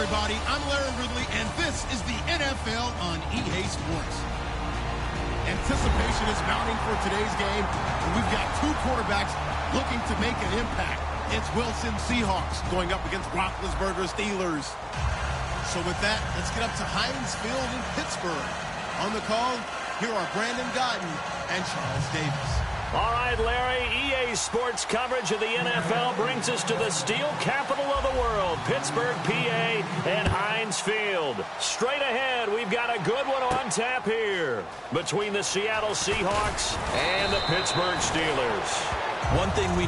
everybody. I'm Larry Ridley, and this is the NFL on EA Sports. Anticipation is mounting for today's game, and we've got two quarterbacks looking to make an impact. It's Wilson Seahawks going up against Roethlisberger Steelers. So with that, let's get up to Heinz Field in Pittsburgh. On the call, here are Brandon Gotton and Charles Davis. All right, Larry, EA Sports coverage of the NFL brings us to the steel capital of the world, Pittsburgh, PA, and Heinz Field. Straight ahead, we've got a good one on tap here between the Seattle Seahawks and the Pittsburgh Steelers. One thing we...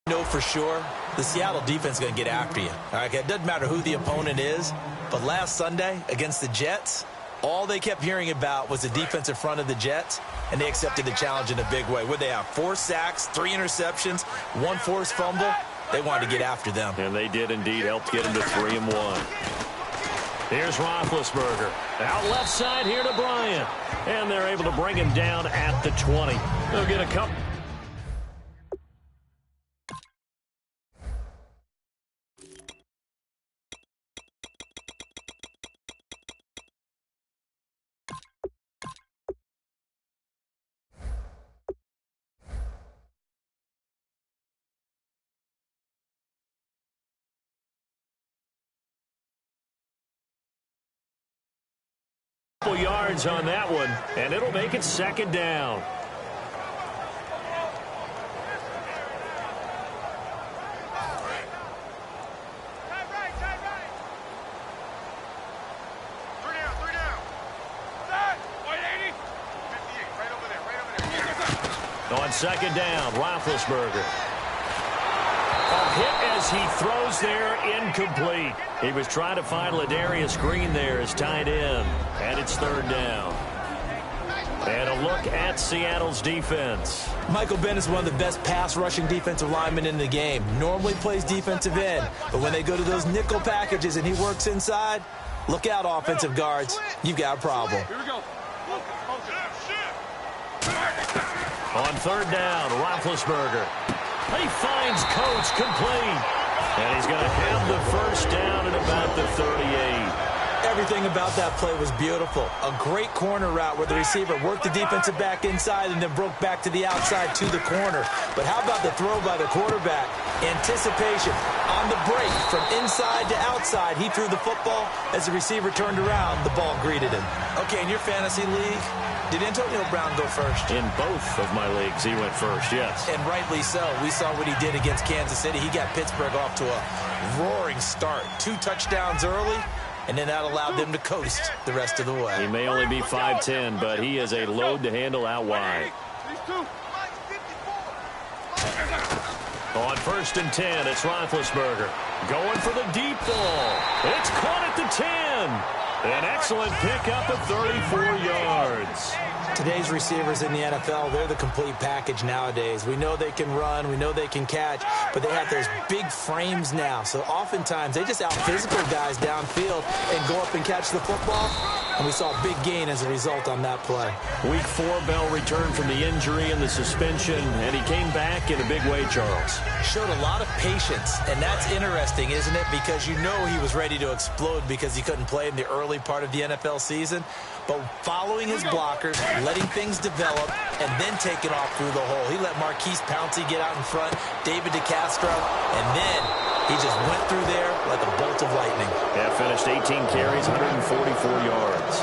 know for sure the Seattle defense is going to get after you. All right, it doesn't matter who the opponent is, but last Sunday against the Jets, all they kept hearing about was the defensive front of the Jets, and they accepted the challenge in a big way. Where they have 4 sacks, 3 interceptions, 1 forced fumble. They wanted to get after them. And they did indeed help get them to 3-1. Here's Roethlisberger. Out left side here to Bryant. And they're able to bring him down at the 20. They'll get a couple. Yards on that one, and it'll make it 2nd down. On 2nd down, Roethlisberger. A hit as he throws there, incomplete. He was trying to find Ladarius Green there as tight end, and it's 3rd down. And a look at Seattle's defense. Michael Bennett is one of the best pass-rushing defensive linemen in the game. Normally plays defensive end, but when they go to those nickel packages and he works inside, look out, offensive guards. You've got a problem. Here we go. On 3rd down, Roethlisberger. He finds Coates complete. And he's going to have the 1st down at about the 38. Everything about that play was beautiful. A great corner route where the receiver worked the defensive back inside and then broke back to the outside to the corner. But how about the throw by the quarterback? Anticipation on the break from inside to outside. He threw the football. As the receiver turned around, the ball greeted him. Okay, in your fantasy league, did Antonio Brown go first? In both of my leagues, he went first, yes. And rightly so. We saw what he did against Kansas City. He got Pittsburgh off to a roaring start. 2 touchdowns early, and then that allowed them to coast the rest of the way. He may only be 5'10", but he is a load to handle out wide. On 1st and 10, it's Roethlisberger. Going for the deep ball. It's caught at the 10. An excellent pickup of 34 yards. Today's receivers in the NFL, they're the complete package nowadays. We know they can run, we know they can catch, but they have those big frames now. So oftentimes they just out-physical guys downfield and go up and catch the football. And we saw a big gain as a result on that play. Week 4, Bell returned from the injury and the suspension, and he came back in a big way, Charles. Showed a lot of patience, and that's interesting, isn't it? Because you know he was ready to explode because he couldn't play in the early part of the NFL season. but following his blockers, letting things develop, and then taking off through the hole. He let Marquise Pouncey get out in front, David DeCastro, and then he just went through there like a bolt of lightning. Yeah, finished 18 carries, 144 yards.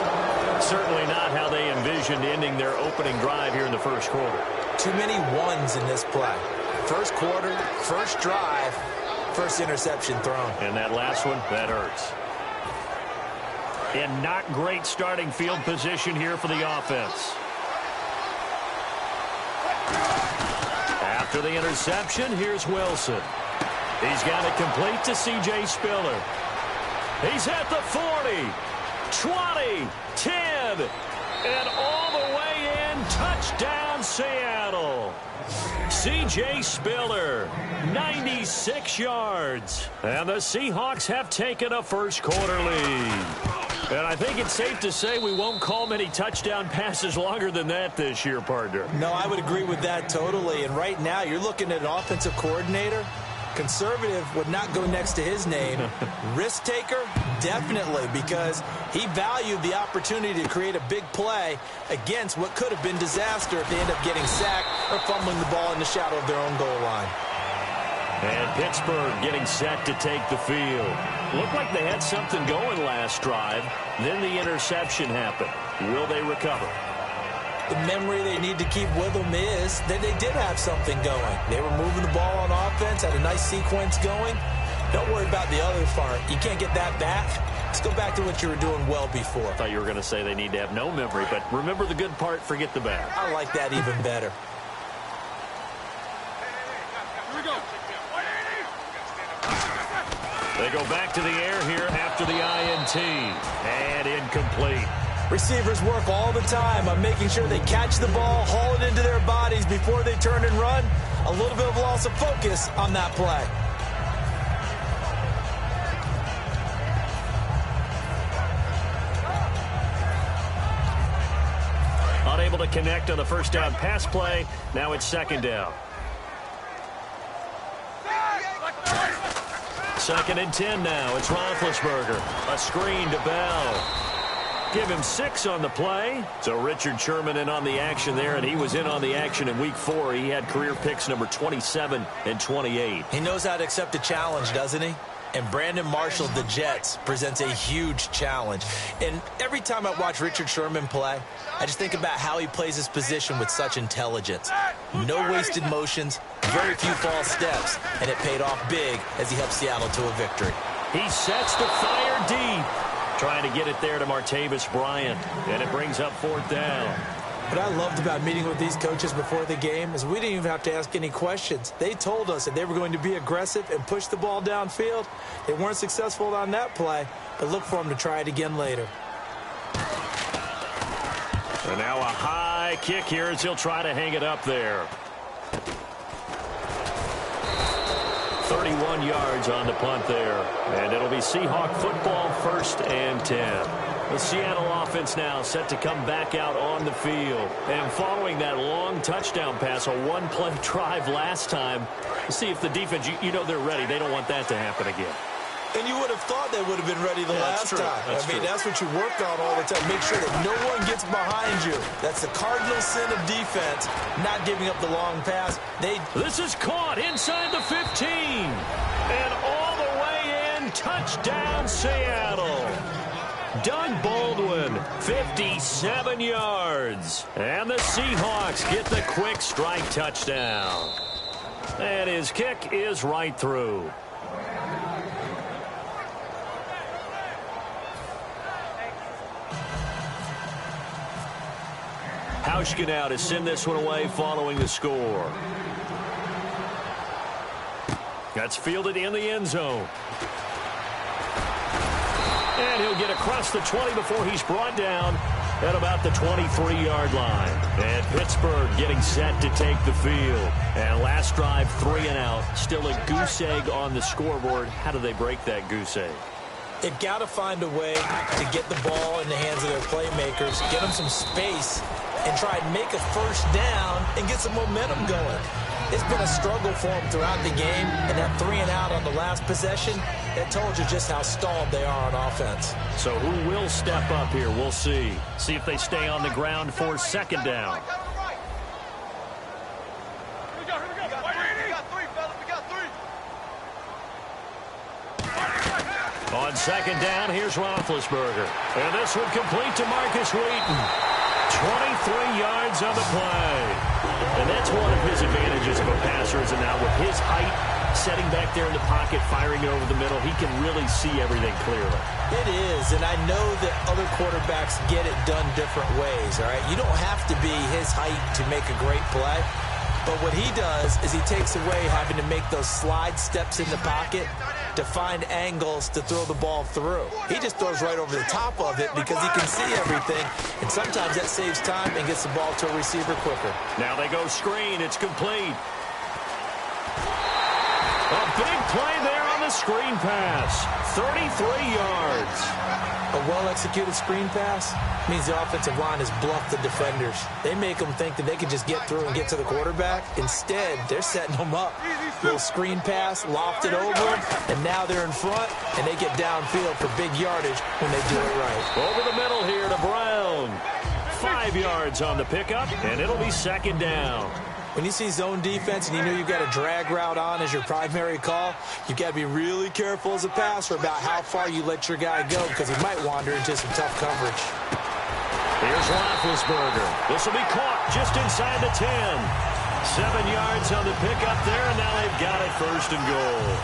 Certainly not how they envisioned ending their opening drive here in the first quarter. Too many ones in this play. First quarter, first drive, first interception thrown. And that last one, that hurts. And not great starting field position here for the offense. After the interception, here's Wilson. He's got it complete to C.J. Spiller. He's at the 40, 20, 10, and all the way in. Touchdown, Seattle. C.J. Spiller, 96 yards. And the Seahawks have taken a first quarter lead. And I think it's safe to say we won't call many touchdown passes longer than that this year, partner. No, I would agree with that totally. And right now, you're looking at an offensive coordinator. Conservative would not go next to his name. Risk taker, definitely, because he valued the opportunity to create a big play against what could have been disaster if they end up getting sacked or fumbling the ball in the shadow of their own goal line. And Pittsburgh getting set to take the field. Looked like they had something going last drive. Then the interception happened. Will they recover? The memory they need to keep with them is that they did have something going. They were moving the ball on offense, had a nice sequence going. Don't worry about the other part. You can't get that back. Let's go back to what you were doing well before. I thought you were going to say they need to have no memory, but remember the good part, forget the bad. I like that even better. They go back to the air here after the INT. And incomplete. Receivers work all the time on making sure they catch the ball, haul it into their bodies before they turn and run. A little bit of loss of focus on that play. Unable to connect on the first down pass play. Now it's second down. Second and 10 now. It's Roethlisberger. A screen to Bell. Give him 6 on the play. So Richard Sherman in on the action there, and he was in on the action in Week 4. He had career picks number 27 and 28. He knows how to accept a challenge, doesn't he? And Brandon Marshall, the Jets, presents a huge challenge. And every time I watch Richard Sherman play, I just think about how he plays his position with such intelligence. No wasted motions, very few false steps, and it paid off big as he helped Seattle to a victory. He sets the fire deep, trying to get it there to Martavis Bryant, and it brings up fourth down. What I loved about meeting with these coaches before the game is we didn't even have to ask any questions. They told us that they were going to be aggressive and push the ball downfield. They weren't successful on that play, but look for them to try it again later. And now a high kick here as he'll try to hang it up there. 31 yards on the punt there. And it'll be Seahawk football, 1st and 10. The Seattle offense now set to come back out on the field. And following that long touchdown pass, a one-play drive last time, see if the defense, you know they're ready. They don't want that to happen again. And you would have thought they would have been ready the last time. That's what you work on all the time. Make sure that no one gets behind you. That's the cardinal sin of defense, not giving up the long pass. This is caught inside the 15. And all the way in, touchdown Seattle. Doug Baldwin, 57 yards. And the Seahawks get the quick strike touchdown. And his kick is right through. Hauschka now to send this one away following the score. That's fielded in the end zone. And he'll get across the 20 before he's brought down at about the 23-yard line. And Pittsburgh getting set to take the field. And last drive, 3 and out. Still a goose egg on the scoreboard. How do they break that goose egg? They've got to find a way to get the ball in the hands of their playmakers, get them some space, and try and make a first down and get some momentum going. It's been a struggle for them throughout the game, and that 3-and-out on the last possession, that told you just how stalled they are on offense. So who will step up here? We'll see. See if they stay on the ground for second down. On second down, here's Roethlisberger. And this one complete to Marcus Wheaton. 23 yards on the play. And that's one of his advantages of a passer, is now with his height, setting back there in the pocket, firing it over the middle, he can really see everything clearly. It is, and I know that other quarterbacks get it done different ways, all right? You don't have to be his height to make a great play. But what he does is he takes away having to make those slide steps in the pocket to find angles to throw the ball through. He just throws right over the top of it because he can see everything, and sometimes that saves time and gets the ball to a receiver quicker. Now they go screen. It's complete. A big play there on the screen pass. 33 yards. A well-executed screen pass means the offensive line has bluffed the defenders. They make them think that they can just get through and get to the quarterback. Instead, they're setting them up. Little screen pass, lofted over them, and now they're in front, and they get downfield for big yardage when they do it right. Over the middle here to Brown. 5 yards on the pickup, and it'll be second down. When you see zone defense and you know you've got a drag route on as your primary call, you've got to be really careful as a passer about how far you let your guy go because he might wander into some tough coverage. Here's Roethlisberger. This will be caught just inside the 10. 7 yards on the pickup there, and now they've got it first and goal.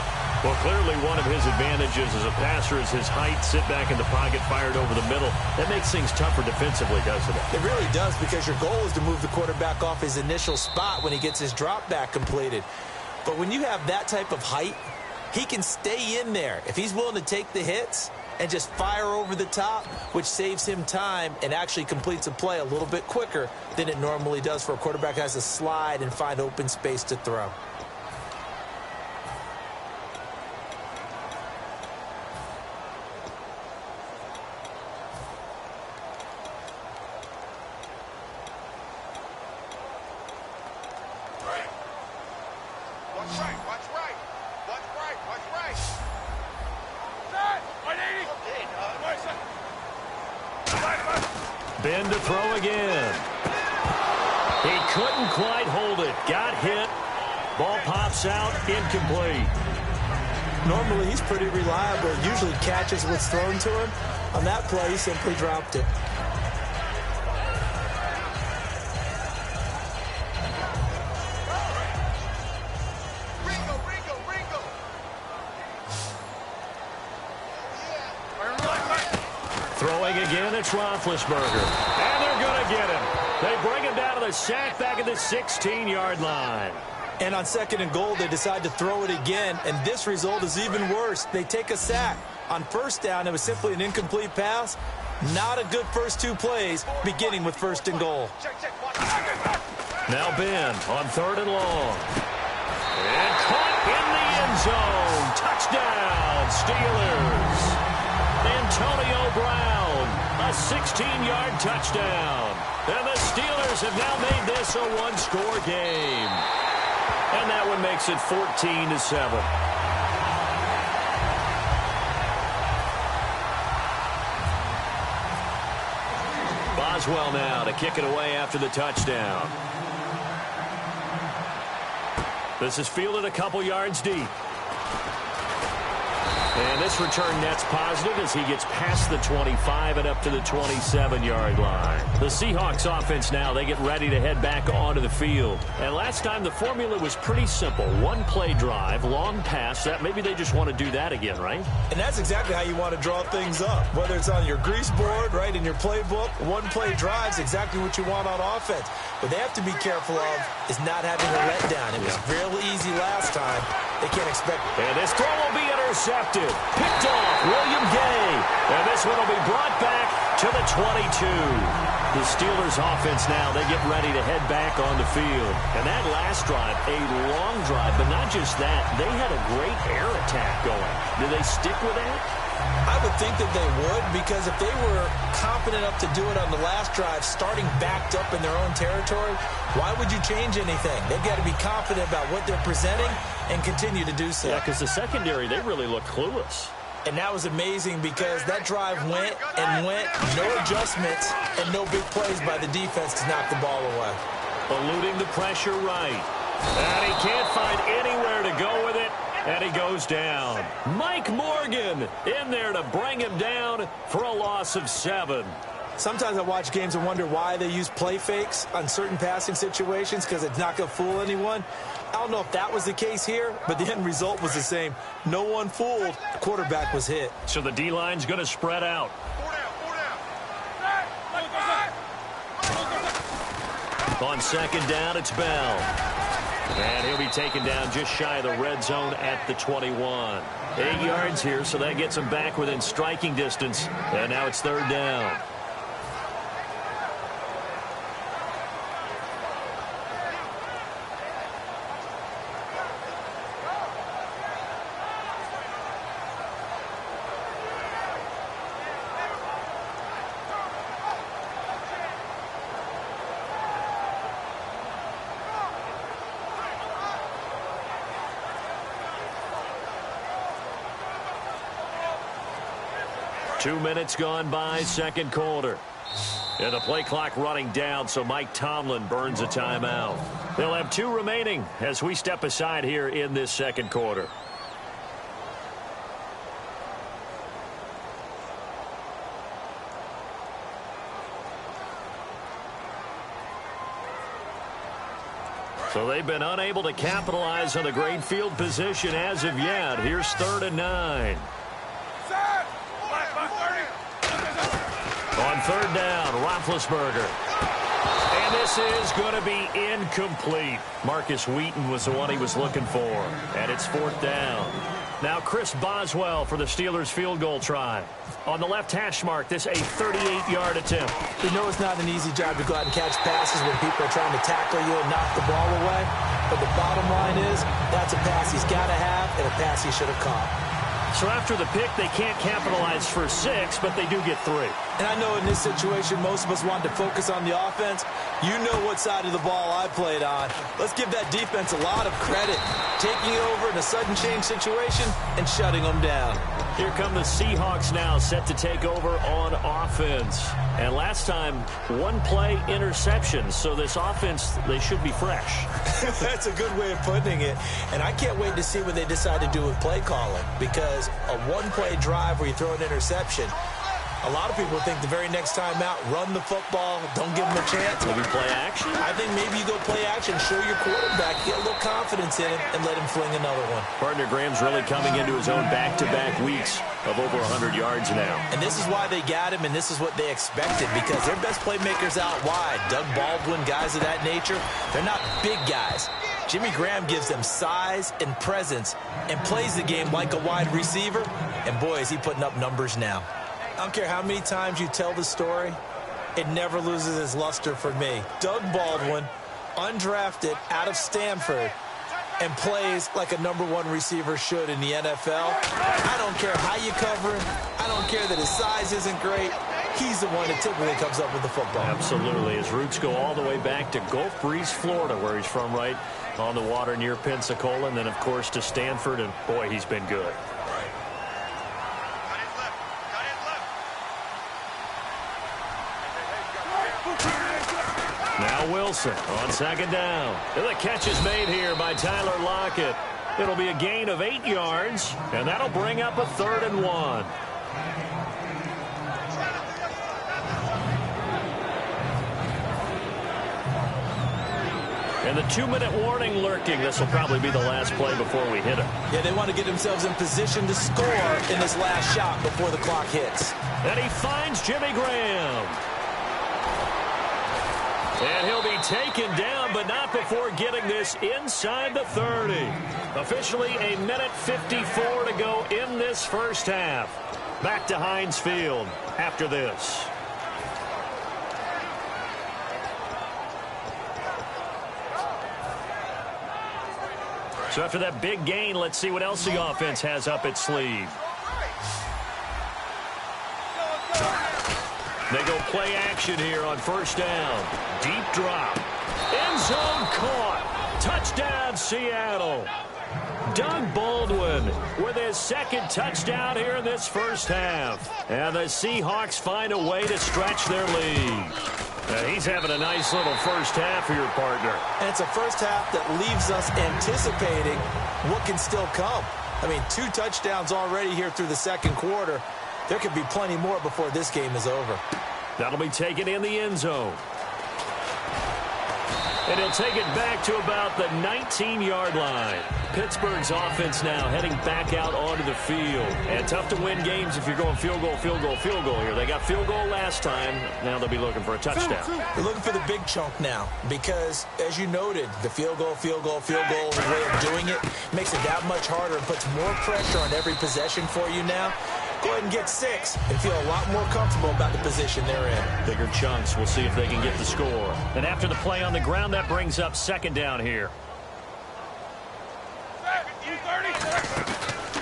Well, clearly one of his advantages as a passer is his height, sit back in the pocket, fired over the middle. That makes things tougher defensively, doesn't it? It really does, because your goal is to move the quarterback off his initial spot when he gets his drop back completed. But when you have that type of height, he can stay in there. If he's willing to take the hits and just fire over the top, which saves him time and actually completes a play a little bit quicker than it normally does for a quarterback who has to slide and find open space to throw. Ben to throw again. He couldn't quite hold it. Got hit. Ball pops out. Incomplete. Normally, he's pretty reliable. Usually catches what's thrown to him. On that play, he simply dropped it. Throwing again, it's Roethlisberger. And they're going to get him. They bring him down to the sack back at the 16-yard line. And on second and goal, they decide to throw it again, and this result is even worse. They take a sack. On first down, it was simply an incomplete pass. Not a good first two plays, beginning with first and goal. Now Ben on third and long. And caught in the end zone. Touchdown, Steelers. Antonio Brown, a 16-yard touchdown. And the Steelers have now made this a one-score game. And that one makes it 14-7. Boswell now to kick it away after the touchdown. This is fielded a couple yards deep. And this return net's positive as he gets past the 25 and up to the 27-yard line. The Seahawks offense now, they get ready to head back onto the field. And last time the formula was pretty simple. One play drive, long pass. That maybe they just want to do that again, right? And that's exactly how you want to draw things up. Whether it's on your grease board, right, in your playbook, one play drive's exactly what you want on offense. What they have to be careful of is not having a letdown. It was real easy last time. They can't expect. And this throw will be intercepted. Picked off William Gay. And this one will be brought back to the 22. The Steelers offense now, they get ready to head back on the field. And that last drive, a long drive, but not just that. They had a great air attack going. Do they stick with that? I would think that they would, because if they were confident enough to do it on the last drive, starting backed up in their own territory, why would you change anything? They've got to be confident about what they're presenting and continue to do so. Yeah, because the secondary, they really look clueless. And that was amazing because that drive went and went, no adjustments and no big plays by the defense to knock the ball away. Eluding the pressure right. And he can't find anywhere to go with it, and he goes down. Mike Morgan in there to bring him down for a loss of 7. Sometimes I watch games and wonder why they use play fakes on certain passing situations, because it's not going to fool anyone. I don't know if that was the case here, but the end result was the same. No one fooled. The quarterback was hit. So the D-line's going to spread out. On second down, it's Bell. And he'll be taken down just shy of the red zone at the 21. 8 yards here, so that gets him back within striking distance. And now it's third down. Two minutes gone by, second quarter. And the play clock running down, so Mike Tomlin burns a timeout. They'll have 2 remaining as we step aside here in this second quarter. So they've been unable to capitalize on the great field position as of yet. Here's 3rd and 9. On third down, Roethlisberger. And this is going to be incomplete. Marcus Wheaton was the one he was looking for. And it's 4th down. Now Chris Boswell for the Steelers field goal try. On the left hash mark, this a 38-yard attempt. We know it's not an easy job to go out and catch passes when people are trying to tackle you and knock the ball away. But the bottom line is, that's a pass he's got to have and a pass he should have caught. So after the pick, they can't capitalize for 6, but they do get 3. And I know in this situation, most of us want to focus on the offense. You know what side of the ball I played on. Let's give that defense a lot of credit. Taking it over in a sudden change situation and shutting them down. Here come the Seahawks now, set to take over on offense. And last time, 1 play interception. So this offense, they should be fresh. That's a good way of putting it. And I can't wait to see what they decide to do with play calling. Because a 1-play drive where you throw an interception, a lot of people think the very next time out, run the football, don't give them a chance. Maybe play action? I think maybe you go play action, show your quarterback, get a little confidence in him, and let him fling another one. Partner Graham's really coming into his own back-to-back weeks of over 100 yards now. And this is why they got him, and this is what they expected, because their best playmakers out wide, Doug Baldwin, guys of that nature, they're not big guys. Jimmy Graham gives them size and presence and plays the game like a wide receiver, and boy, is he putting up numbers now. I don't care how many times you tell the story, it never loses its luster for me. Doug Baldwin, undrafted out of Stanford, and plays like a #1 receiver should in the NFL. I don't care how you cover him. I don't care that his size isn't great. He's the one that typically comes up with the football. Absolutely. His roots go all the way back to Gulf Breeze, Florida, where he's from, right on the water near Pensacola, and then, of course, to Stanford, and boy, he's been good. Now Wilson on second down. And the catch is made here by Tyler Lockett. It'll be a gain of 8 yards, and that'll bring up a 3rd and 1. And the 2-minute warning lurking. This will probably be the last play before we hit him. Yeah, they want to get themselves in position to score in this last shot before the clock hits. And he finds Jimmy Graham. And he'll be taken down, but not before getting this inside the 30. Officially a minute 54 to go in this first half. Back to Heinz Field after this. So after that big gain, let's see what else the offense has up its sleeve. play action here on first down. Deep drop. End zone caught. Touchdown, Seattle. Doug Baldwin with his second touchdown here in this first half. And the Seahawks find a way to stretch their lead. He's having a nice little first half for your partner. And it's a first half that leaves us anticipating what can still come. I mean, 2 touchdowns already here through the second quarter. There could be plenty more before this game is over. That'll be taken in the end zone. And he'll take it back to about the 19-yard line. Pittsburgh's offense now heading back out onto the field. And tough to win games if you're going field goal, field goal, field goal here. They got field goal last time. Now they'll be looking for a touchdown. They're looking for the big chunk now because, as you noted, the field goal, field goal, field goal way of doing it makes it that much harder and puts more pressure on every possession for you now. Go ahead and get 6 and feel a lot more comfortable about the position they're in. Bigger chunks. We'll see if they can get the score. And after the play on the ground, that brings up second down here.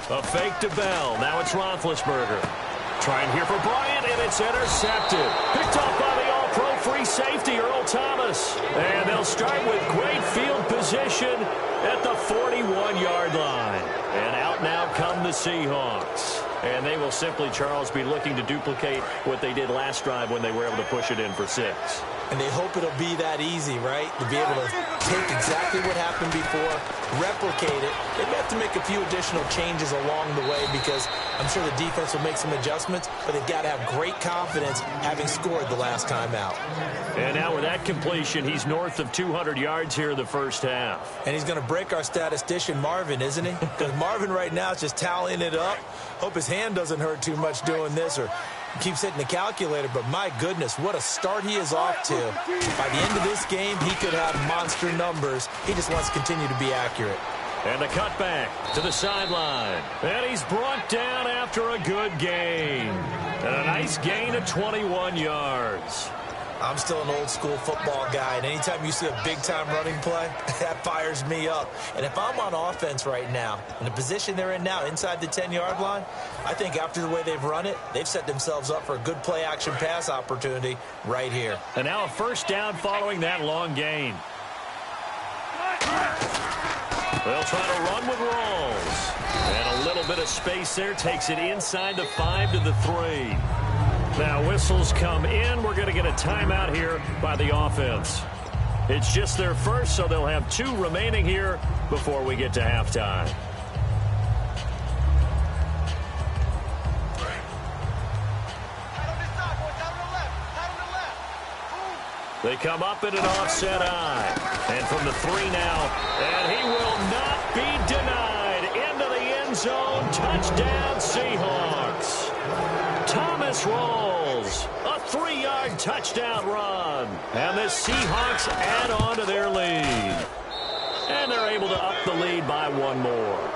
A fake to Bell. Now it's Roethlisberger. Trying here for Bryant, and it's intercepted. Picked off by the all-pro free safety, Earl Thomas. And they'll start with great field position at the 41-yard line. And out now come the Seahawks. And they will simply, Charles, be looking to duplicate what they did last drive when they were able to push it in for 6. And they hope it'll be that easy, right? To be able to take exactly what happened before, replicate it. They may have to make a few additional changes along the way because I'm sure the defense will make some adjustments, but they've got to have great confidence having scored the last time out. And now with that completion, he's north of 200 yards here in the first half. And he's going to break our statistician, Marvin, isn't he? Because Marvin right now is just tallying it up. Hope his hand doesn't hurt too much doing this or keeps hitting the calculator, but my goodness, what a start he is off to. By the end of this game, he could have monster numbers. He just wants to continue to be accurate. And the cutback to the sideline. And he's brought down after a good gain. And a nice gain of 21 yards. I'm still an old-school football guy, and anytime you see a big-time running play, that fires me up. And if I'm on offense right now, in the position they're in now, inside the 10-yard line, I think after the way they've run it, they've set themselves up for a good play-action pass opportunity right here. And now a first down following that long gain. They'll try to run with Rawls. And a little bit of space there takes it inside the 5 to the 3. Now whistles come in. We're going to get a timeout here by the offense. It's just their first, so they'll have 2 remaining here before we get to halftime. They come up in an offset eye. And from the 3 now, and he will not be denied. Into the end zone. Touchdown, Seahawks. Thomas Rawls, a 3-yard touchdown run. And the Seahawks add on to their lead. And they're able to up the lead by 1 more.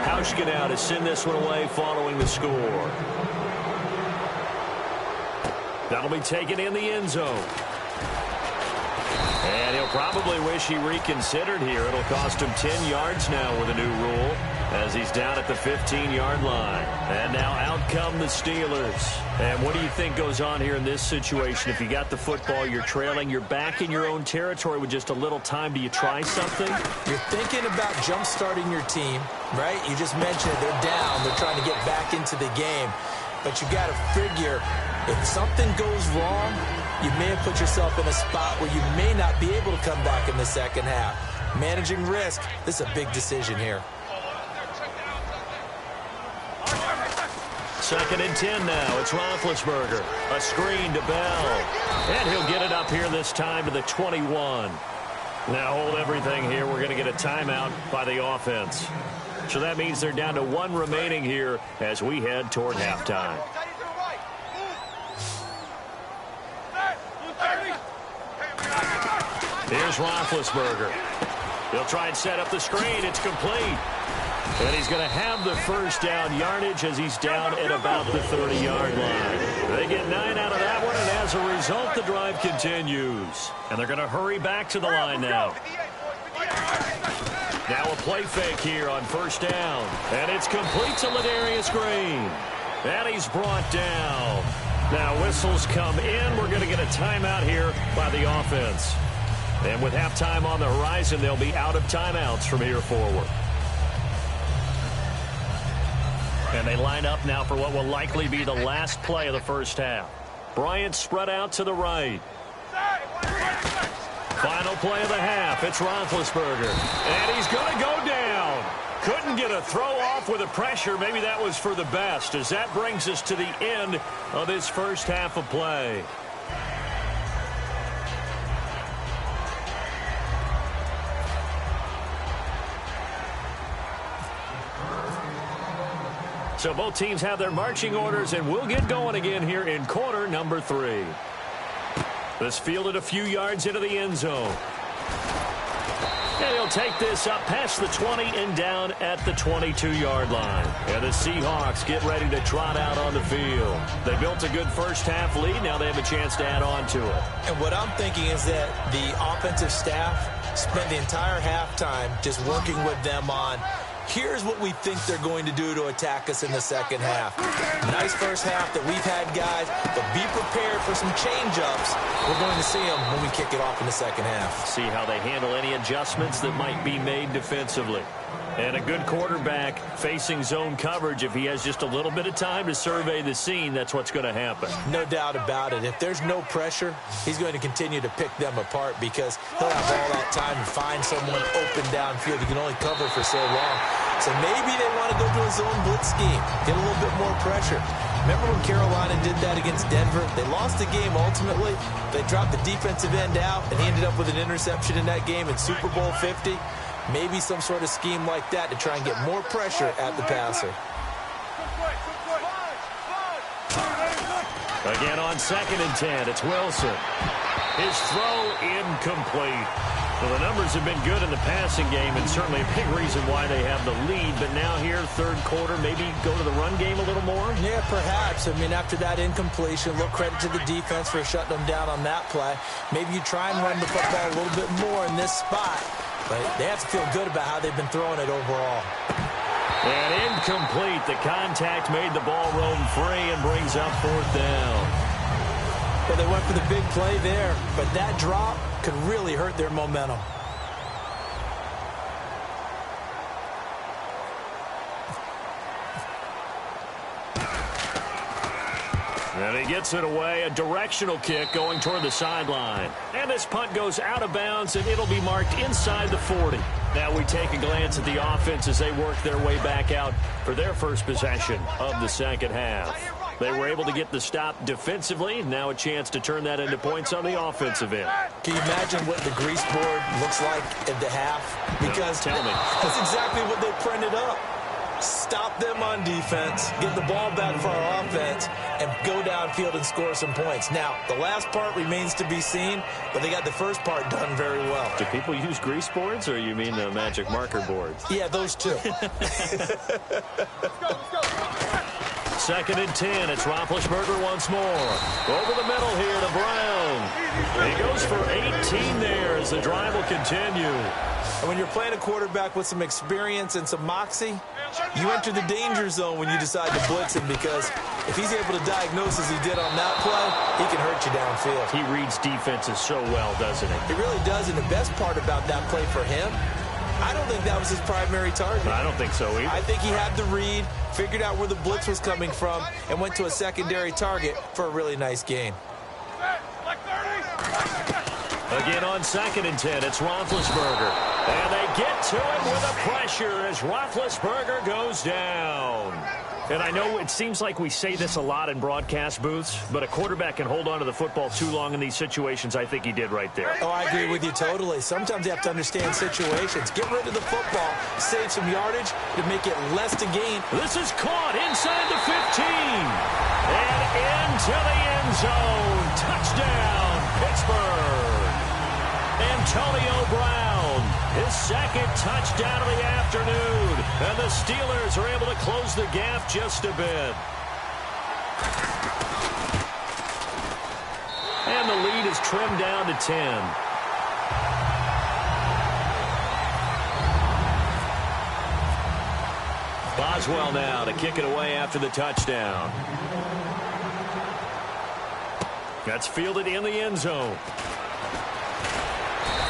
Hauschka now to send this one away following the score. That'll be taken in the end zone. And he'll probably wish he reconsidered here. It'll cost him 10 yards now with a new rule as he's down at the 15-yard line. And now out come the Steelers. And what do you think goes on here in this situation? If you got the football, you're trailing, you're back in your own territory with just a little time. Do you try something? You're thinking about jump-starting your team, right? You just mentioned it. They're down. They're trying to get back into the game. But you got to figure if something goes wrong, you may have put yourself in a spot where you may not be able to come back in the second half. Managing risk, this is a big decision here. 2nd and 10 now. It's Roethlisberger. A screen to Bell. And he'll get it up here this time to the 21. Now hold everything here. We're going to get a timeout by the offense. So that means they're down to 1 remaining here as we head toward halftime. Here's Roethlisberger. He'll try and set up the screen. It's complete. And he's going to have the first down yardage as he's down at about the 30-yard line. They get 9 out of that one, and as a result, the drive continues. And they're going to hurry back to the line now. Now a play fake here on first down. And it's complete to Ladarius Green. And he's brought down. Now whistles come in. We're going to get a timeout here by the offense. And with halftime on the horizon, they'll be out of timeouts from here forward. And they line up now for what will likely be the last play of the first half. Bryant spread out to the right. Final play of the half. It's Roethlisberger. And he's going to go down. Couldn't get a throw off with the pressure. Maybe that was for the best, as that brings us to the end of this first half of play. So both teams have their marching orders, and we'll get going again here in quarter number 3. This fielded a few yards into the end zone. And he'll take this up past the 20 and down at the 22-yard line. And the Seahawks get ready to trot out on the field. They built a good first half lead. Now they have a chance to add on to it. And what I'm thinking is that the offensive staff spent the entire halftime just working with them on, here's what we think they're going to do to attack us in the second half. Nice first half that we've had, guys, but be prepared for some change-ups. We're going to see them when we kick it off in the second half. See how they handle any adjustments that might be made defensively. And a good quarterback facing zone coverage, if he has just a little bit of time to survey the scene, that's what's going to happen. No doubt about it. If there's no pressure, he's going to continue to pick them apart because he'll have all that time to find someone open downfield. He can only cover for so long. So maybe they want to go to a zone blitz scheme, get a little bit more pressure. Remember when Carolina did that against Denver? They lost the game ultimately. They dropped the defensive end out, and he ended up with an interception in that game in Super Bowl 50. Maybe some sort of scheme like that to try and get more pressure at the passer. Again on 2nd and 10, it's Wilson. His throw incomplete. Well, the numbers have been good in the passing game, and certainly a big reason why they have the lead. But now here, third quarter, maybe go to the run game a little more? Yeah, perhaps. I mean, after that incompletion, a little credit to the defense for shutting them down on that play. Maybe you try and run the football a little bit more in this spot. But they have to feel good about how they've been throwing it overall. And incomplete. The contact made the ball roam free and brings up 4th down. Well, they went for the big play there, but that drop could really hurt their momentum. And he gets it away, a directional kick going toward the sideline. And this punt goes out of bounds, and it'll be marked inside the 40. Now we take a glance at the offense as they work their way back out for their first possession of the second half. They were able to get the stop defensively. Now a chance to turn that into points on the offensive end. Can you imagine what the grease board looks like at the half? Because tell me. That's exactly what they printed up. Stop them on defense, get the ball back for our offense, and go downfield and score some points. Now, the last part remains to be seen, but they got the first part done very well. Do people use grease boards, or you mean the magic marker boards? Yeah, those two. 2nd and 10. It's Roethlisberger once more. Over the middle here to Brown. He goes for 18 there as the drive will continue. And when you're playing a quarterback with some experience and some moxie, you enter the danger zone when you decide to blitz him, because if he's able to diagnose as he did on that play, he can hurt you downfield. He reads defenses so well, doesn't he? He really does, and the best part about that play for him, I don't think that was his primary target. I don't think so either. I think he had the read, figured out where the blitz was coming from, and went to a secondary target for a really nice gain. Again on 2nd and 10, it's Roethlisberger. And they get to him with a pressure as Roethlisberger goes down. And I know it seems like we say this a lot in broadcast booths, but a quarterback can hold on to the football too long in these situations. I think he did right there. Oh, I agree with you totally. Sometimes you have to understand situations. Get rid of the football, save some yardage to make it less to gain. This is caught inside the 15. And into the end zone. Touchdown, Pittsburgh. Antonio Brown, his second touchdown of the afternoon. And the Steelers are able to close the gap just a bit. And the lead is trimmed down to 10. Boswell now to kick it away after the touchdown. That's fielded in the end zone.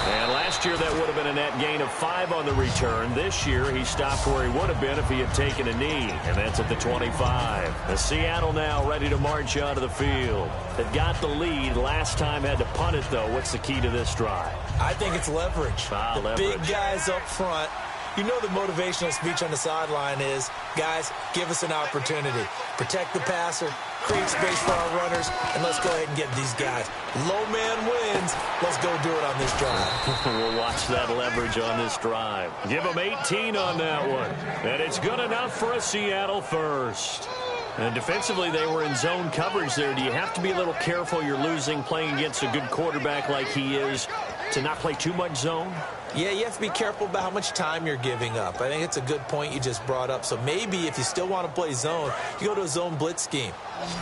And last year that would have been a net gain of 5 on the return. This year he stopped where he would have been if he had taken a knee, and that's at the 25. The Seattle now ready to march onto the field. They've got the lead. Last time had to punt it, though. What's the key to this drive? I think it's leverage. Leverage. Big guys up front. You know the motivational speech on the sideline is, guys, give us an opportunity. Protect the passer, create space for our runners, and let's go ahead and get these guys. Low man wins. Let's go do it on this drive. We'll watch that leverage on this drive. Give them 18 on that one. And it's good enough for a Seattle first. And defensively, they were in zone coverage there. Do you have to be a little careful? You're losing playing against a good quarterback like he is to not play too much zone? Yeah, you have to be careful about how much time you're giving up. I think it's a good point you just brought up. So maybe if you still want to play zone, you go to a zone blitz scheme.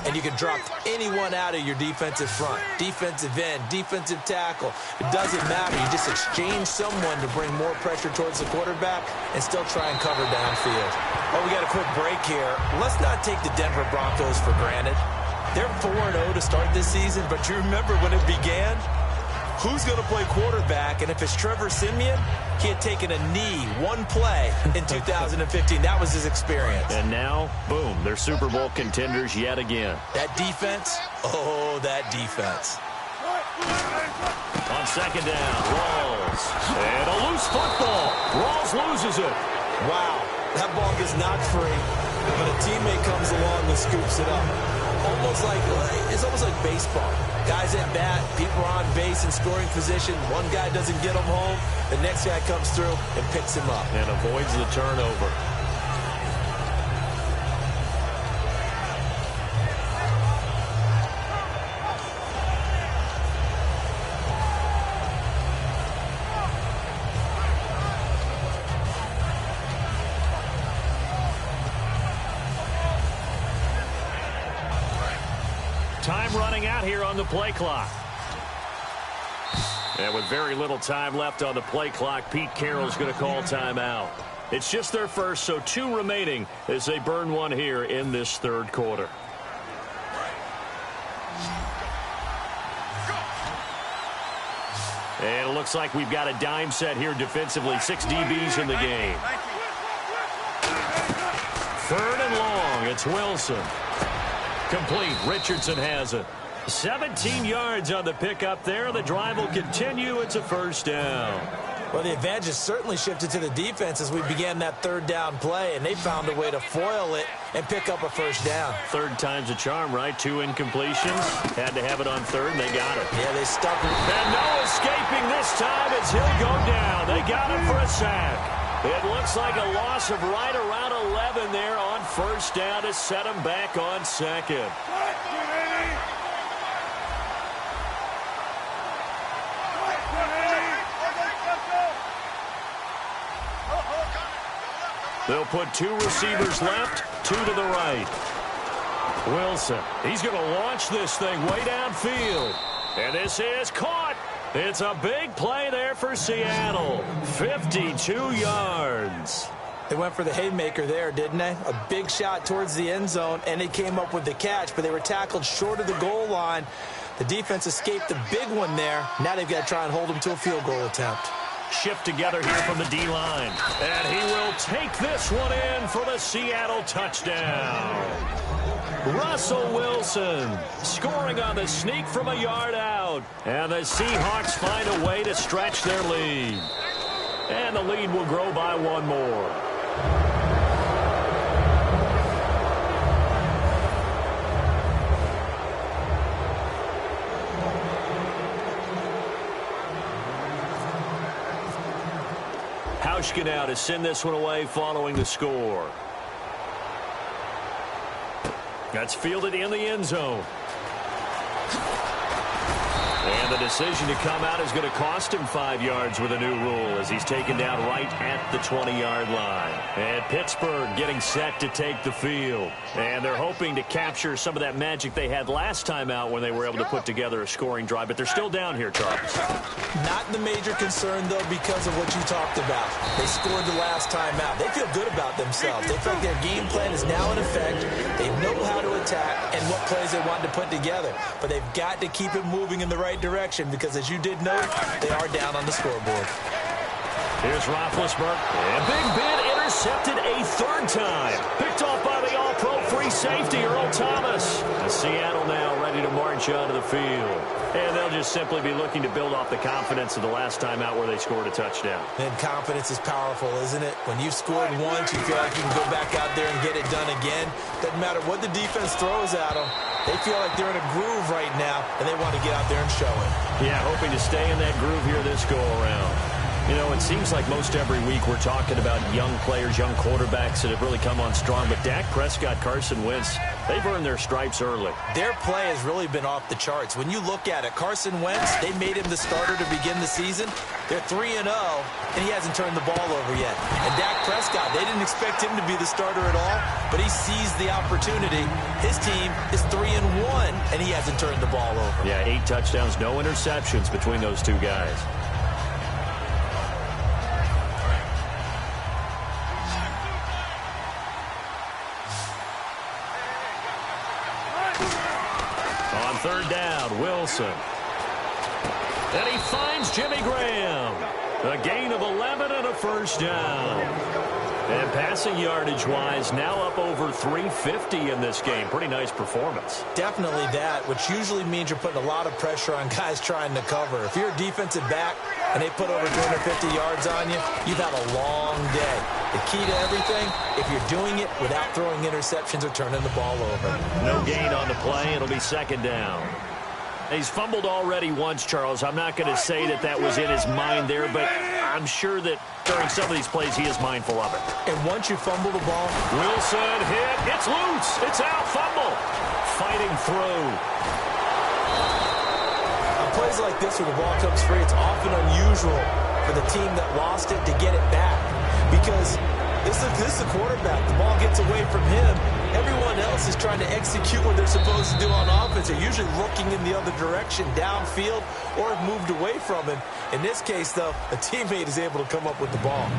And you can drop anyone out of your defensive front. Defensive end, defensive tackle. It doesn't matter. You just exchange someone to bring more pressure towards the quarterback and still try and cover downfield. Oh, we got a quick break here. Let's not take the Denver Broncos for granted. They're 4-0 to start this season, but you remember when it began? Who's going to play quarterback? And if it's Trevor Siemian, he had taken a knee, one play in 2015. That was his experience. And now, boom, they're Super Bowl contenders yet again. That defense, oh, that defense. On second down, Rawls. And a loose football. Rawls loses it. Wow, that ball gets knocked free, but a teammate comes along and scoops it up. It's almost like baseball. Guys at bat, people are on base in scoring position. One guy doesn't get him home. The next guy comes through and picks him up. And avoids the turnover. Time running out here on the play clock. And with very little time left on the play clock, Pete Carroll's going to call timeout. It's just their first, so 2 remaining as they burn one here in this third quarter. And it looks like we've got a dime set here defensively. 6 DBs in the game. 3rd and long. It's Wilson. Complete. Richardson has it. 17 yards on the pickup there. The drive will continue. It's a first down. Well, the advantage has certainly shifted to the defense as we began that 3rd down play, and they found a way to foil it and pick up a first down. 3rd time's a charm, right? 2 incompletions. Had to have it on 3rd, and they got it. Yeah, they stuck it. And no escaping this time as he'll go down. They got him for a sack. It looks like a loss of right around 11 there on first down to set him back on 2nd. They'll put 2 receivers left, 2 to the right. Wilson, he's going to launch this thing way downfield. And this is caught. It's a big play there for Seattle. 52 yards. They went for the haymaker there, didn't they? A big shot towards the end zone, and they came up with the catch, but they were tackled short of the goal line. The defense escaped the big one there. Now they've got to try and hold them to a field goal attempt. Shift together here from the D-line. And he will take this one in for the Seattle touchdown. Russell Wilson scoring on the sneak from a yard out. And the Seahawks find a way to stretch their lead. And the lead will grow by 1 more. Hauschka now to send this one away following the score. That's fielded in the end zone. And the decision to come out is going to cost him 5 yards with a new rule as he's taken down right at the 20-yard line. And Pittsburgh getting set to take the field. And they're hoping to capture some of that magic they had last time out when they were able to put together a scoring drive. But they're still down here, Charles. Not the major concern, though, because of what you talked about. They scored the last time out. They feel good about themselves. They feel like their game plan is now in effect. They know how to attack and what plays they want to put together. But they've got to keep it moving in the right direction because, as you did note, they are down on the scoreboard. Here's Roethlisberger. And Big Ben intercepted a third time. Picked off by the all-pro free safety, Earl Thomas. And Seattle now ready to march onto the field. And they'll just simply be looking to build off the confidence of the last time out where they scored a touchdown. And confidence is powerful, isn't it? When you've scored once, you feel like you can go back out there and get it done again. Doesn't matter what the defense throws at them. They feel like they're in a groove right now, and they want to get out there and show it. Yeah, hoping to stay in that groove here this go-around. You know, it seems like most every week we're talking about young players, young quarterbacks that have really come on strong. But Dak Prescott, Carson Wentz, they've earned their stripes early. Their play has really been off the charts. When you look at it, Carson Wentz, they made him the starter to begin the season. They're 3-0, and he hasn't turned the ball over yet. And Dak Prescott, they didn't expect him to be the starter at all, but he seized the opportunity. His team is 3-1, and he hasn't turned the ball over. Yeah, 8 touchdowns, no interceptions between those two guys. On third down, Wilson. And he finds Jimmy Graham. A gain of 11 and a first down. And passing yardage-wise, now up over 350 in this game. Pretty nice performance. Definitely that, which usually means you're putting a lot of pressure on guys trying to cover. If you're a defensive back and they put over 250 yards on you, you've had a long day. The key to everything, if you're doing it without throwing interceptions or turning the ball over. No gain on the play. It'll be second down. He's fumbled already once, Charles. I'm not going to say that that was in his mind there, but I'm sure that during some of these plays he is mindful of it. And once you fumble the ball, Wilson hit. It's loose. It's out. Fumble. Fighting through. On plays like this where the ball comes free, it's often unusual for the team that lost it to get it back because this is the quarterback. The ball gets away from him. Everyone else is trying to execute what they're supposed to do on offense. They're usually looking in the other direction, downfield, or have moved away from him. In this case, though, a teammate is able to come up with the ball.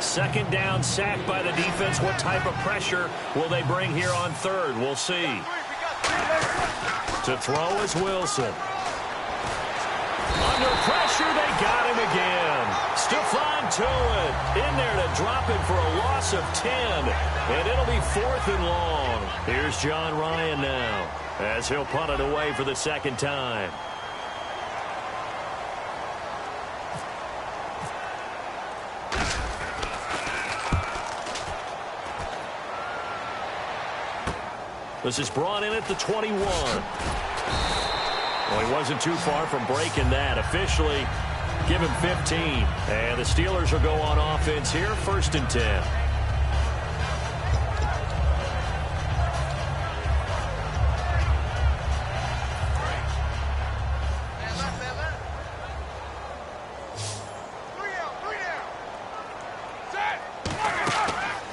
Second down, sack by the defense. What type of pressure will they bring here on third? We'll see. To throw is Wilson. Under pressure, they got him again. Stephon Tuitt in there to drop him for a loss of 10. And it'll be 4th and long. Here's John Ryan now as he'll punt it away for the second time. This is brought in at the 21. Well, he wasn't too far from breaking that. Officially, give him 15. And the Steelers will go on offense here, 1st and 10.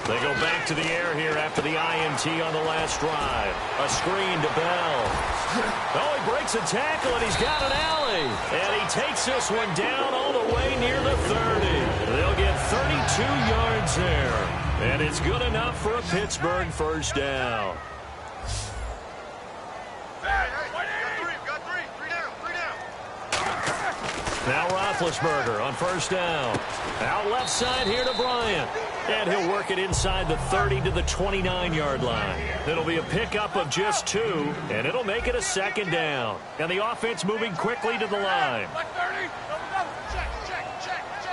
They go back to the air here after the INT on the last drive. A screen to Bell. Oh, he breaks a tackle, and he's got an alley. And he takes this one down all the way near the 30. They'll get 32 yards there. And it's good enough for a Pittsburgh first down. Now Roethlisberger on first down. Out left side here to Bryant. And he'll work it inside the 30 to the 29-yard line. It'll be a pickup of just 2, and it'll make it a second down. And the offense moving quickly to the line.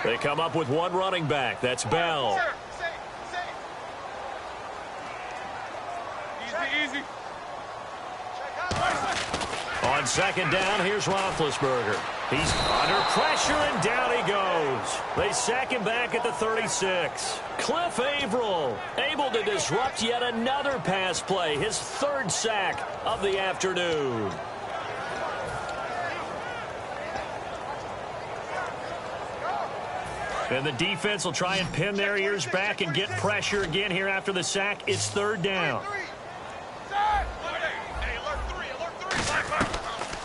They come up with one running back. That's Bell. On second down, here's Roethlisberger. He's under pressure, and down he goes. They sack him back at the 36. Cliff Averill able to disrupt yet another pass play, his third sack of the afternoon. And the defense will try and pin their ears back and get pressure again here after the sack. It's third down.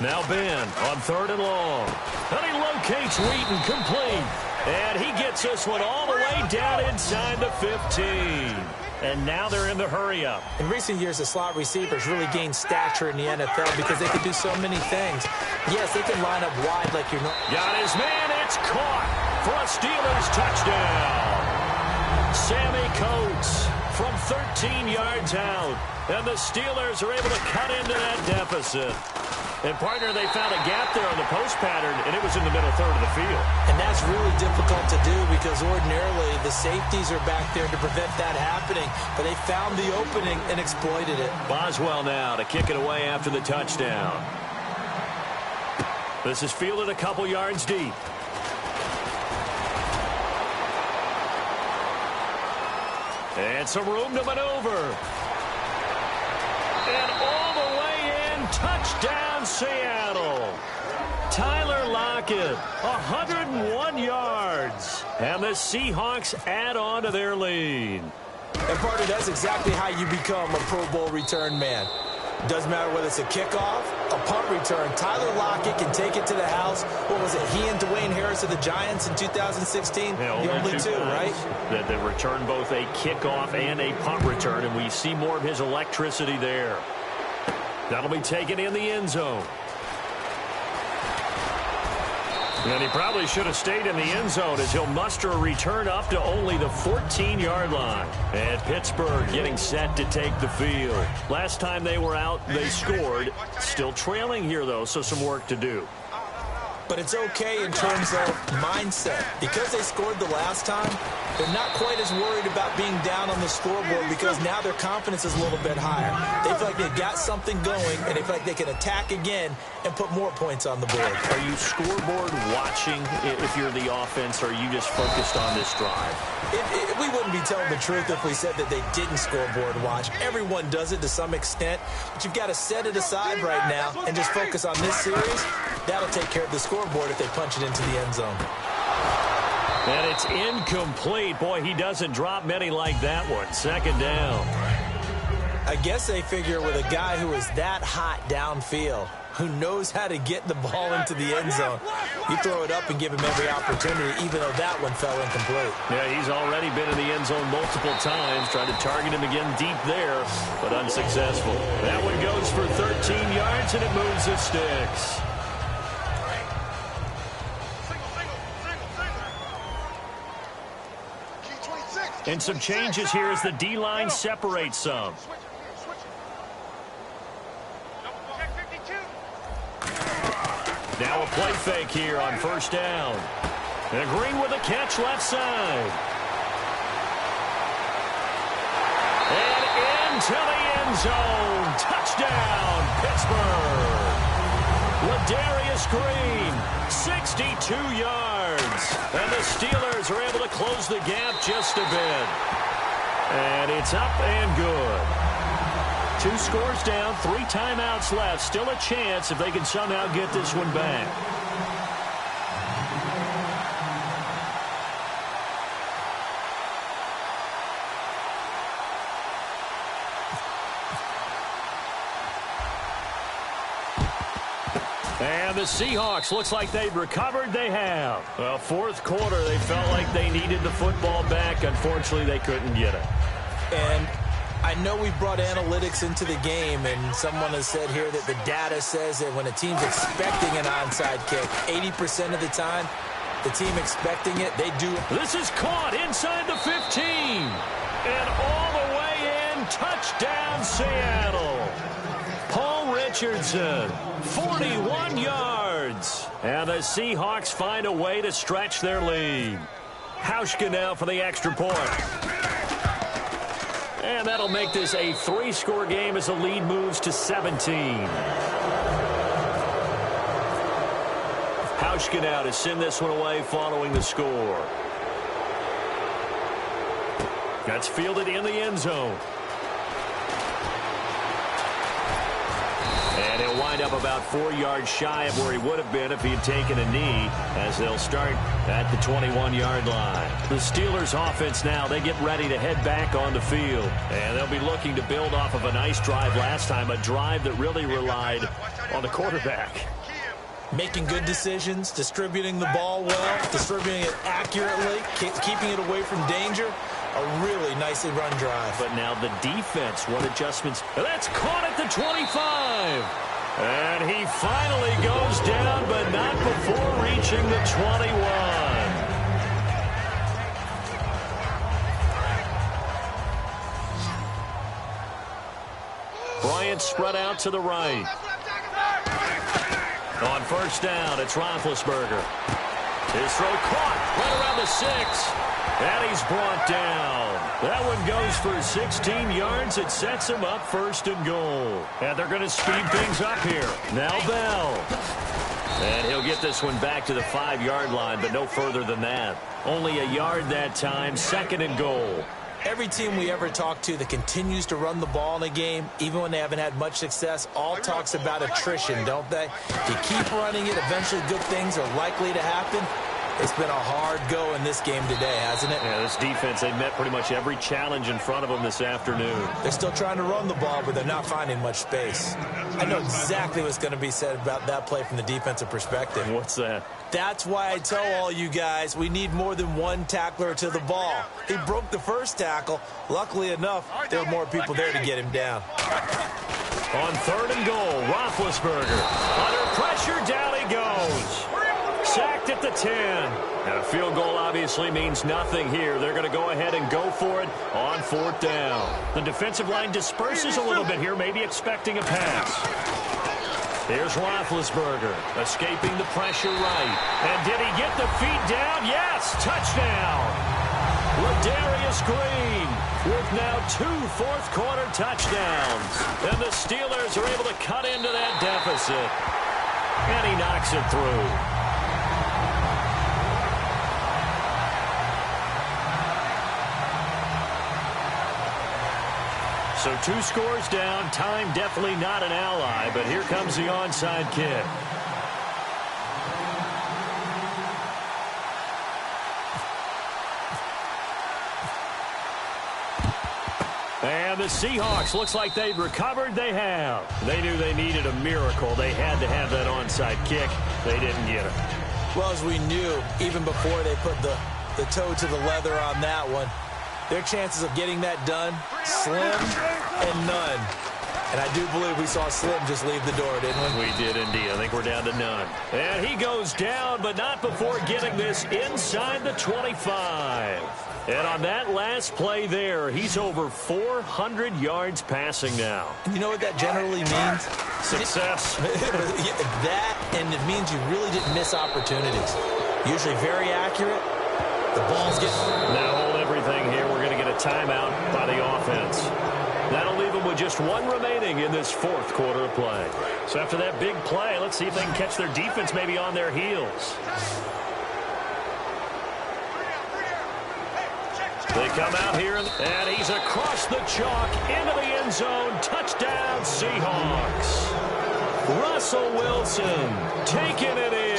Now Ben on third and long. And he locates Wheaton, complete. And he gets this one all the way down inside the 15. And now they're in the hurry-up. In recent years, the slot receivers really gained stature in the NFL because they can do so many things. Yes, they can line up wide like you're not. Got his man. It's caught for a Steelers touchdown. Sammy Coates from 13 yards out. And the Steelers are able to cut into that deficit. And, partner, they found a gap there on the post pattern, and it was in the middle third of the field. And that's really difficult to do because ordinarily the safeties are back there to prevent that happening. But they found the opening and exploited it. Boswell now to kick it away after the touchdown. This is fielded a couple yards deep. And some room to maneuver. And all the way in, touchdown Seattle. Tyler Lockett, 101 yards. And the Seahawks add on to their lead. And, partner, that's exactly how you become a Pro Bowl return man. Doesn't matter whether it's a kickoff, a punt return. Tyler Lockett can take it to the house. What was it, he and Dwayne Harris of the Giants in 2016? Yeah, the only two, right? That return both a kickoff and a punt return, and we see more of his electricity there. That'll be taken in the end zone. And he probably should have stayed in the end zone as he'll muster a return up to only the 14-yard line. And Pittsburgh getting set to take the field. Last time they were out, they scored. Still trailing here, though, so some work to do. But it's okay in terms of mindset. Because they scored the last time, they're not quite as worried about being down on the scoreboard because now their confidence is a little bit higher. They feel like they've got something going, and they feel like they can attack again and put more points on the board. Are you scoreboard watching if you're the offense, or are you just focused on this drive? We wouldn't be telling the truth if we said that they didn't scoreboard watch. Everyone does it to some extent, but you've got to set it aside right now and just focus on this series. That'll take care of the scoreboard if they punch it into the end zone. And it's incomplete. Boy, he doesn't drop many like that one. Second down. I guess they figure with a guy who is that hot downfield, who knows how to get the ball into the end zone, you throw it up and give him every opportunity, even though that one fell incomplete. Yeah, he's already been in the end zone multiple times, tried to target him again deep there, but unsuccessful. That one goes for 13 yards, and it moves the sticks. And some changes here as the D-line separates some. Now a play fake here on first down. And Green with a catch left side. And into the end zone. Touchdown, Pittsburgh. Ladarius Green, 62 yards. And the Steelers are able to close the gap just a bit. And it's up and good. 2 scores down, 3 timeouts left. Still a chance if they can somehow get this one back. And the Seahawks, looks like they've recovered. They have. Well, fourth quarter, they felt like they needed the football back. Unfortunately, they couldn't get it. And I know we brought analytics into the game, and someone has said here that the data says that when a team's expecting an onside kick, 80% of the time, the team expecting it, they do it. This is caught inside the 15. And all the way in, touchdown Seattle. Paul Richardson, 41 yards. And the Seahawks find a way to stretch their lead. Hauschka now for the extra point. And that'll make this a 3-score game as the lead moves to 17. Hauschka now to send this one away following the score. That's fielded in the end zone. And he'll wind up about 4 yards shy of where he would have been if he had taken a knee, as they'll start at the 21-yard line. The Steelers offense now, they get ready to head back on the field. And they'll be looking to build off of a nice drive last time, a drive that really relied on the quarterback. Making good decisions, distributing the ball well, distributing it accurately, keeping it away from danger. A really nicely run drive. But now the defense, what adjustments? That's caught at the 25. And he finally goes down, but not before reaching the 21. Bryant spread out to the right. On first down, it's Roethlisberger. His throw caught right around the 6. And he's brought down. That one goes for 16 yards. It sets him up 1st and goal. And they're going to speed things up here. Now Bell. And he'll get this one back to the 5-yard line, but no further than that. Only a yard that time, 2nd and goal. Every team we ever talk to that continues to run the ball in a game, even when they haven't had much success, all talks about attrition, don't they? If you keep running it, eventually good things are likely to happen. It's been a hard go in this game today, hasn't it? Yeah, this defense, they met pretty much every challenge in front of them this afternoon. They're still trying to run the ball, but they're not finding much space. I know exactly what's going to be said about that play from the defensive perspective. What's that? That's why I tell all you guys we need more than one tackler to the ball. He broke the first tackle. Luckily enough, there were more people there to get him down. On 3rd and goal, Roethlisberger. Under pressure, down he goes. Sacked at the 10. And a field goal obviously means nothing here. They're going to go ahead and go for it on 4th down. The defensive line disperses a little bit here, maybe expecting a pass. Here's Roethlisberger, escaping the pressure right. And did he get the feet down? Yes, touchdown. Ladarius Green with now 2 fourth-quarter touchdowns. And the Steelers are able to cut into that deficit. And he knocks it through. So 2 scores down. Time definitely not an ally, but here comes the onside kick. And the Seahawks, looks like they've recovered. They have. They knew they needed a miracle. They had to have that onside kick. They didn't get it. Well, as we knew, even before they put the toe to the leather on that one, their chances of getting that done, slim and none. And I do believe we saw Slim just leave the door, didn't we? We did indeed. I think we're down to none. And he goes down, but not before getting this inside the 25. And on that last play there, he's over 400 yards passing now. You know what that generally means? Success. That, and it means you really didn't miss opportunities. Usually very accurate. The ball's getting... Now hold everything here. We're going to get a timeout by the offense. That'll leave them with just 1 remaining in this 4th quarter of play. So after that big play, let's see if they can catch their defense maybe on their heels. They come out here, and he's across the chalk into the end zone. Touchdown, Seahawks. Russell Wilson taking it in.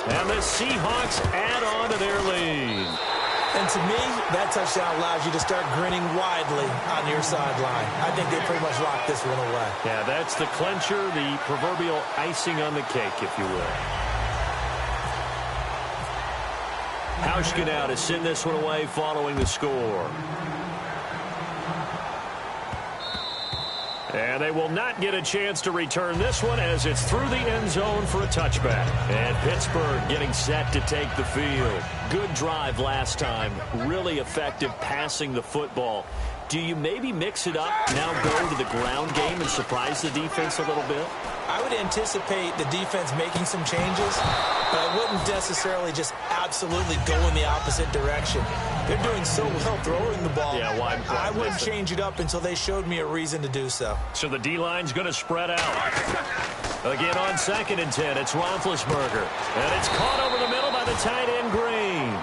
And the Seahawks add on to their lead. And to me, that touchdown allows you to start grinning widely on your sideline. I think they pretty much locked this one away. Yeah, that's the clincher, the proverbial icing on the cake, if you will. Hauschka now to send this one away following the score. And they will not get a chance to return this one as it's through the end zone for a touchback. And Pittsburgh getting set to take the field. Good drive last time. Really effective passing the football. Do you maybe mix it up, now go to the ground game and surprise the defense a little bit? I would anticipate the defense making some changes, but I wouldn't necessarily just absolutely go in the opposite direction. They're doing so well throwing the ball. Yeah, why I wouldn't change it up until they showed me a reason to do so. So the D-line's going to spread out. Again on 2nd and 10, it's Roethlisberger. And it's caught over the middle by the tight end, Green.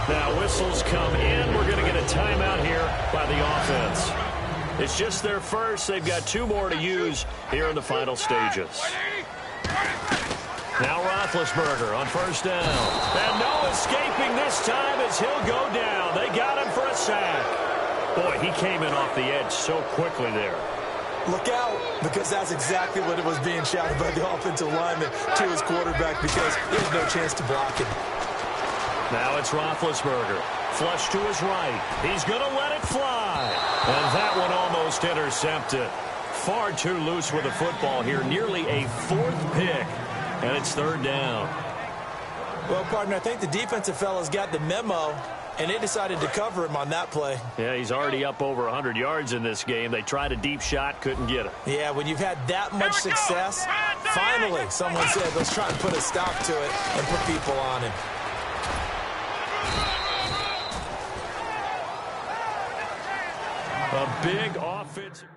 Now whistles come in. We're going to get a timeout here by the offense. It's just their first. They've got 2 more to use here in the final stages. Now Roethlisberger on 1st down. And no escaping this time as he'll go down. They got him for a sack. Boy, he came in off the edge so quickly there. Look out, because that's exactly what it was being shouted by the offensive lineman to his quarterback, because he had no chance to block him. Now it's Roethlisberger. Flush to his right. He's going to let it fly. And that one almost intercepted. Far too loose with the football here. Nearly a 4th pick. And it's 3rd down. Well, partner, I think the defensive fellas got the memo, and they decided to cover him on that play. Yeah, he's already up over 100 yards in this game. They tried a deep shot, couldn't get him. Yeah, when you've had that much success, finally someone said, let's try and put a stop to it and put people on him. A big offensive...